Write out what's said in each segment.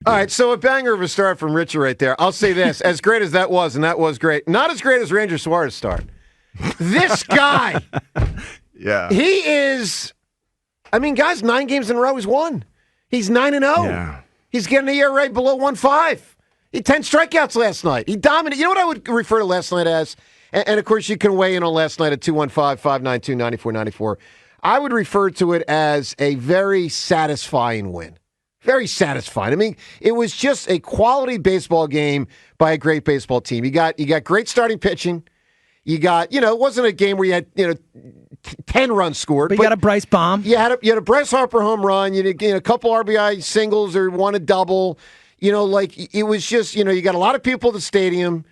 All right, so a banger of a start from Richard right there. I'll say this, as great as that was, and that was great, not as great as Ranger Suarez start. This guy, he is, guys, 9 games in a row he's won. He's 9-0. Yeah. He's getting an ERA below 1.5. He had 10 strikeouts last night. He dominated. You know what I would refer to last night as? And of course, you can weigh in on last night at 215-592-9494. I would refer to it as a very satisfying win. Very satisfying. It was just a quality baseball game by a great baseball team. You got great starting pitching. You got, it wasn't a game where you had, 10 runs scored. But you got a Bryce bomb. You had a Bryce Harper home run. You had a couple RBI singles or one a double. It was just, you got a lot of people at the stadium.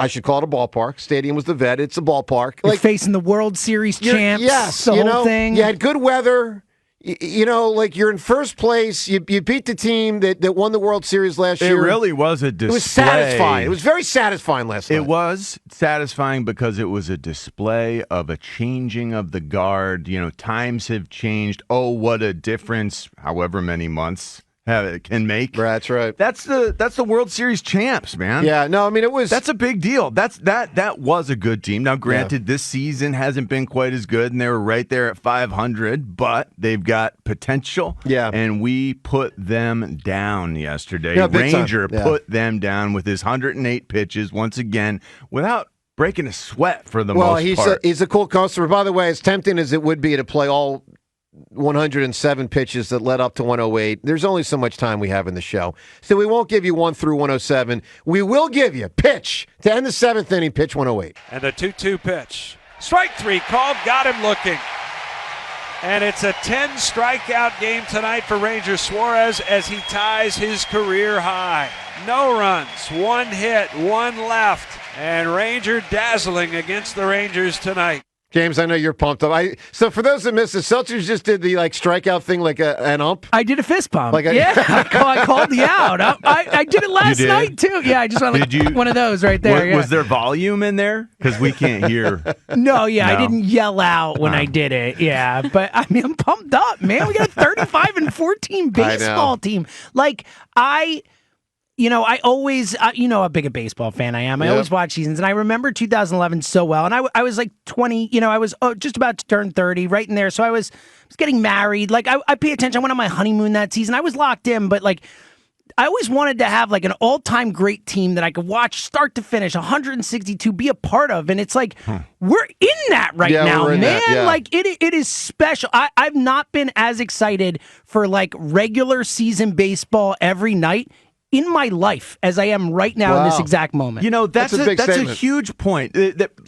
I should call it a ballpark. Stadium was the Vet. It's a ballpark. You're facing the World Series champs. Yes. The whole thing. You had good weather. You're in first place. You beat the team that won the World Series last year. It really was a display. It was satisfying. It was very satisfying last night. It was satisfying because it was a display of a changing of the guard. Times have changed. Oh, what a difference, however many months it can make. That's right. That's the World Series champs, man. Yeah, no, it was. That's a big deal. That was a good team. Now, granted, this season hasn't been quite as good, and they were right there at 500, but they've got potential. Yeah. And we put them down yesterday. Yeah, big time. Ranger put them down with his 108 pitches once again without breaking a sweat for the most part. He's a cool customer. By the way, as tempting as it would be to play all 107 pitches that led up to 108. There's only so much time we have in the show. So we won't give you 1 through 107. We will give you pitch to end the 7th inning, pitch 108. And the 2-2 pitch. Strike 3 called, got him looking. And it's a 10 strikeout game tonight for Ranger Suarez as he ties his career high. No runs, 1 hit, 1 left. And Ranger dazzling against the Rangers tonight. James, I know you're pumped up. So for those that missed it, Seltzers just did the strikeout thing like an ump. I did a fist bump. I called the out. I did it last night too. Yeah, I just went one of those right there. Was there volume in there? Because we can't hear. No, I didn't yell out when I did it. Yeah, but I'm pumped up, man. We got a 35-14 baseball team. I always, how big a baseball fan I am. I always watch seasons, and I remember 2011 so well. And I was like 20, I was just about to turn 30, right in there. So I was getting married. I pay attention. I went on my honeymoon that season. I was locked in, but I always wanted to have an all-time great team that I could watch start to finish, 162, be a part of. And it's we're in that right now, man. It is special. I've not been as excited for regular season baseball every night in my life as I am right now in this exact moment. That's a huge point.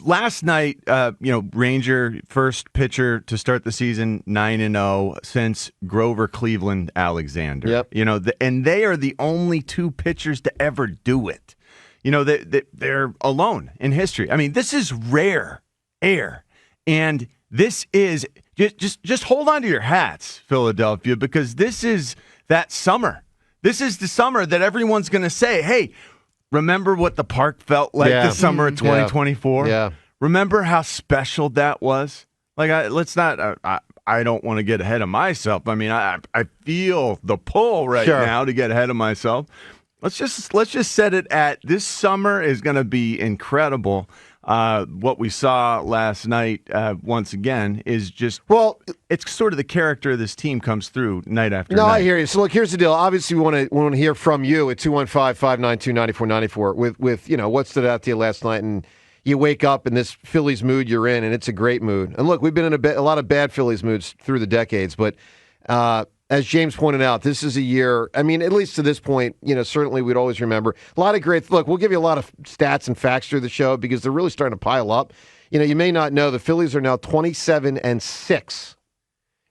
Last night, Ranger first pitcher to start the season 9-0 since Grover Cleveland Alexander. Yep. And they are the only 2 pitchers to ever do it. They're alone in history. This is rare air, and this is just hold on to your hats, Philadelphia, because this is that summer. This is the summer that everyone's going to say, hey, remember what the park felt like the summer of 2024? Yeah. Remember how special that was? I don't want to get ahead of myself. I feel the pull right now to get ahead of myself. Let's just set it at this summer is going to be incredible. What we saw last night, once again, is just it's sort of the character of this team comes through night after night. No, I hear you. So look, here's the deal. Obviously, we want to hear from you at 215-592-9494 with what stood out to you last night, and you wake up in this Phillies mood you're in, and it's a great mood. And look, we've been in a lot of bad Phillies moods through the decades, but as James pointed out, this is a year, at least to this point, certainly we'd always remember. A lot of great, look, we'll give you a lot of stats and facts through the show because they're really starting to pile up. You may not know the Phillies are now 27-6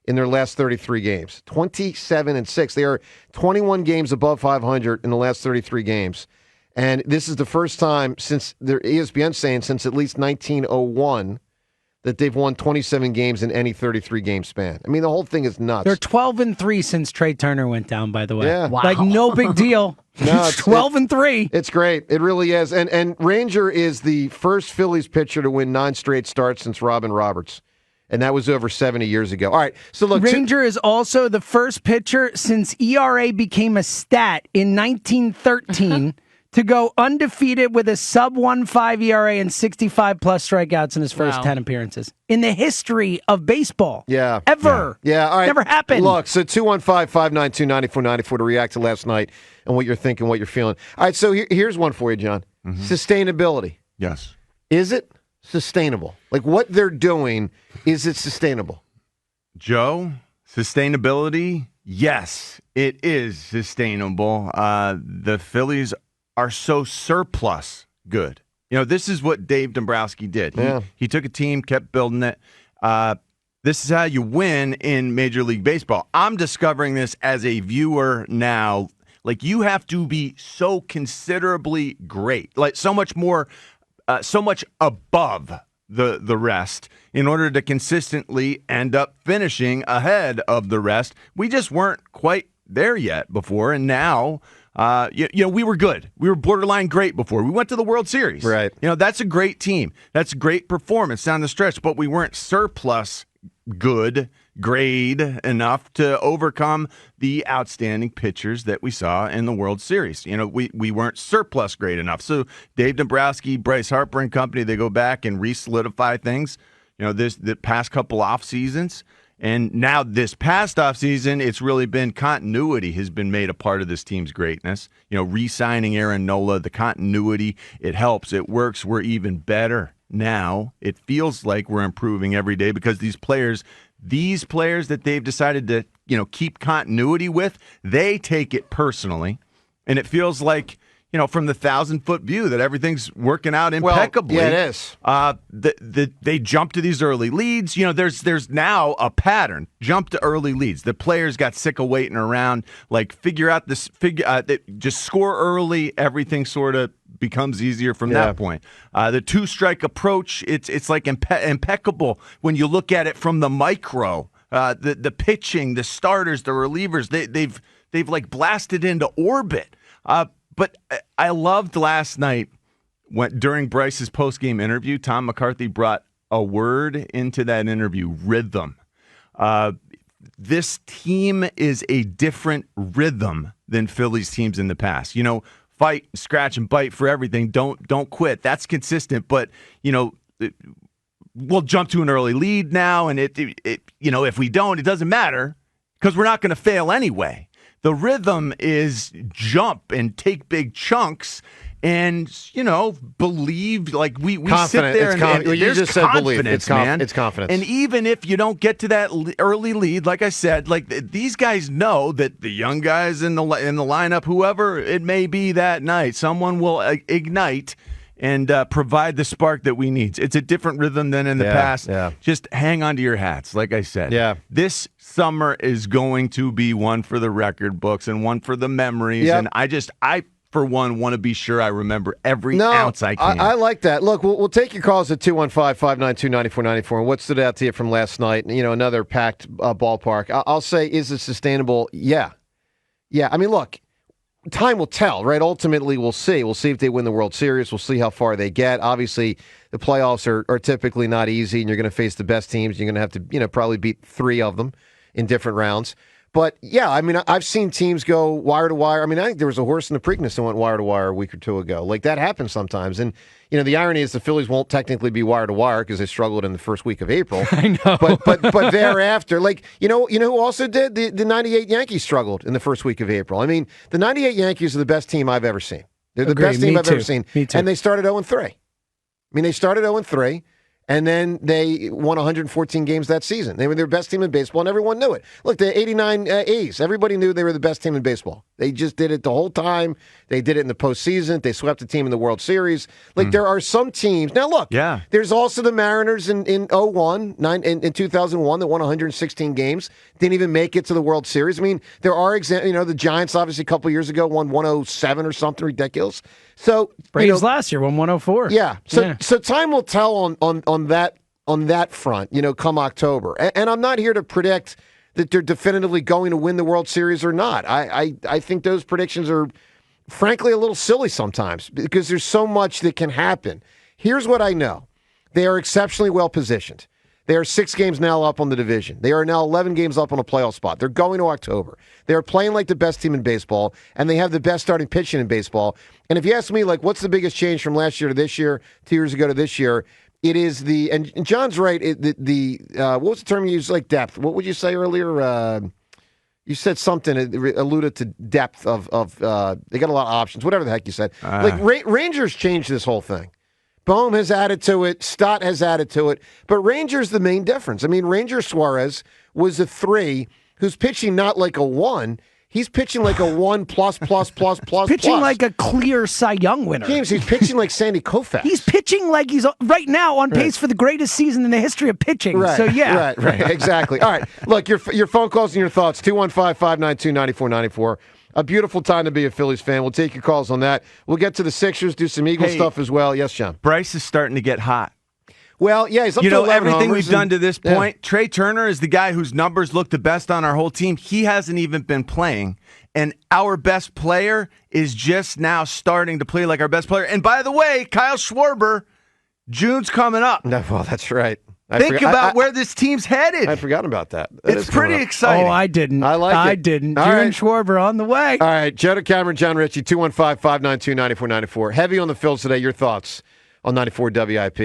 in their last 33 games. 27-6. They are 21 games above 500 in the last 33 games. And this is the first time since ESPN saying since at least 1901 that they've won 27 games in any 33-game span. The whole thing is nuts. They're 12-3 since Trey Turner went down, by the way. Yeah. Wow. No big deal. No, it's 12-3. It's great. It really is. And Ranger is the first Phillies pitcher to win 9 straight starts since Robin Roberts. And that was over 70 years ago. All right, so look. Ranger is also the first pitcher since ERA became a stat in 1913 to go undefeated with a sub-1.5 ERA and 65-plus strikeouts in his first 10 appearances. In the history of baseball. Yeah. Ever. Yeah, all right. Never happened. Look, so 215-592-9494 to react to last night and what you're thinking, what you're feeling. All right, so here's one for you, John. Mm-hmm. Sustainability. Yes. Is it sustainable? Like, what they're doing, is it sustainable? Joe, sustainability, yes, it is sustainable. The Phillies are so surplus good. You know, this is what Dave Dombrowski did. He took a team, kept building it. This is how you win in Major League Baseball. I'm discovering this as a viewer now. Like, you have to be so considerably great, like so much more, so much above the rest in order to consistently end up finishing ahead of the rest. We just weren't quite there yet before, and now, you know, we were good. We were borderline great before. We went to the World Series. Right. You know, that's a great team. That's a great performance down the stretch, but we weren't surplus good grade enough to overcome the outstanding pitchers that we saw in the World Series. You know, we weren't surplus grade enough. So Dave Dombrowski, Bryce Harper and company, they go back and re-solidify things. You know, the past couple off seasons. And now this past offseason, it's really been continuity has been made a part of this team's greatness. You know, re-signing Aaron Nola, the continuity, it helps. It works. We're even better now. It feels like we're improving every day because these players that they've decided to, you know, keep continuity with, they take it personally. And it feels like, you know, from the 1,000-foot view that everything's working out impeccably. Well, yeah, it is. They jump to these early leads. You know, there's now a pattern. Jump to early leads. The players got sick of waiting around. Like, just score early. Everything sort of becomes easier from that point. The two-strike approach, it's like impeccable when you look at it from the micro. The pitching, the starters, the relievers, they've like blasted into orbit. But I loved last night during Bryce's postgame interview, Tom McCarthy brought a word into that interview: rhythm. This team is a different rhythm than Phillies teams in the past. You know, fight, scratch, and bite for everything. Don't quit. That's consistent. But, you know, we'll jump to an early lead now, and it you know, if we don't, it doesn't matter because we're not going to fail anyway. The rhythm is jump and take big chunks and, you know, believe. Like we sit there and you just said believe. It's man. It's confidence. And even if you don't get to that early lead, like I said, like these guys know that the young guys in the lineup, whoever it may be that night, someone will ignite and provide the spark that we need. It's a different rhythm than in the past. Yeah. Just hang on to your hats, like I said. Yeah. This summer is going to be one for the record books and one for the memories. Yep. And I for one, want to be sure I remember every ounce I can. I like that. Look, we'll take your calls at 215-592-9494. And what stood out to you from last night? You know, another packed ballpark. I'll say, is it sustainable? Yeah. Yeah, I mean, look. Time will tell, right? Ultimately, we'll see. We'll see if they win the World Series. We'll see how far they get. Obviously, the playoffs are typically not easy, and you're going to face the best teams. You're going to have to, you know, probably beat 3 of them in different rounds. But, yeah, I mean, I've seen teams go wire to wire. I mean, I think there was a horse in the Preakness that went wire to wire a week or two ago. Like, that happens sometimes. And, you know, the irony is the Phillies won't technically be wire to wire because they struggled in the first week of April. I know. But thereafter, like, you know who also did? The 98 Yankees struggled in the first week of April. I mean, the 98 Yankees are the best team I've ever seen. They're the best team I've ever seen. Me too. And they started 0-3. I mean, they started 0-3. And then they won 114 games that season. They were their best team in baseball, and everyone knew it. Look, the 89 A's, everybody knew they were the best team in baseball. They just did it the whole time. They did it in the postseason. They swept the team in the World Series. Like, there are some teams. Now, look, there's also the Mariners in 2001 that won 116 games, didn't even make it to the World Series. I mean, there are examples. You know, the Giants, obviously, a couple years ago, won 107 or something ridiculous. So Braves last year won 104. Yeah. So time will tell on that front, you know, come October. And I'm not here to predict that they're definitively going to win the World Series or not. I think those predictions are, frankly, a little silly sometimes because there's so much that can happen. Here's what I know. They are exceptionally well positioned. They are 6 games now up on the division. They are now 11 games up on a playoff spot. They're going to October. They are playing like the best team in baseball, and they have the best starting pitching in baseball. And if you ask me, like, what's the biggest change from last year to this year, 2 years ago to this year, it is and John's right, what was the term you used, like depth? What would you say earlier? You said something, it alluded to depth of they got a lot of options, whatever the heck you said. Rangers changed this whole thing. Bohm has added to it. Stott has added to it. But Ranger's the main difference. I mean, Ranger Suarez was a 3 who's pitching not like a 1. He's pitching like a 1 plus. Pitching like a clear Cy Young winner. James, he's pitching like Sandy Koufax. He's pitching like he's right now on pace for the greatest season in the history of pitching. Right. So, yeah. Right. Exactly. All right. Look, your phone calls and your thoughts, 215-592-9494. A beautiful time to be a Phillies fan. We'll take your calls on that. We'll get to the Sixers, do some Eagle stuff as well. Yes, John. Bryce is starting to get hot. Well, yeah, he's up to 11 everything homers we've done to this point. Trey Turner is the guy whose numbers look the best on our whole team. He hasn't even been playing, and our best player is just now starting to play like our best player. And by the way, Kyle Schwarber, June's coming up. No, well, that's right. Think about where this team's headed. I forgot about that. It's pretty exciting. Oh, I didn't. I didn't. All June right. Schwarber on the way. All right, Joe Cameron, John Ritchie, 215-592-9494. Heavy on the Phils today. Your thoughts on 94 WIP.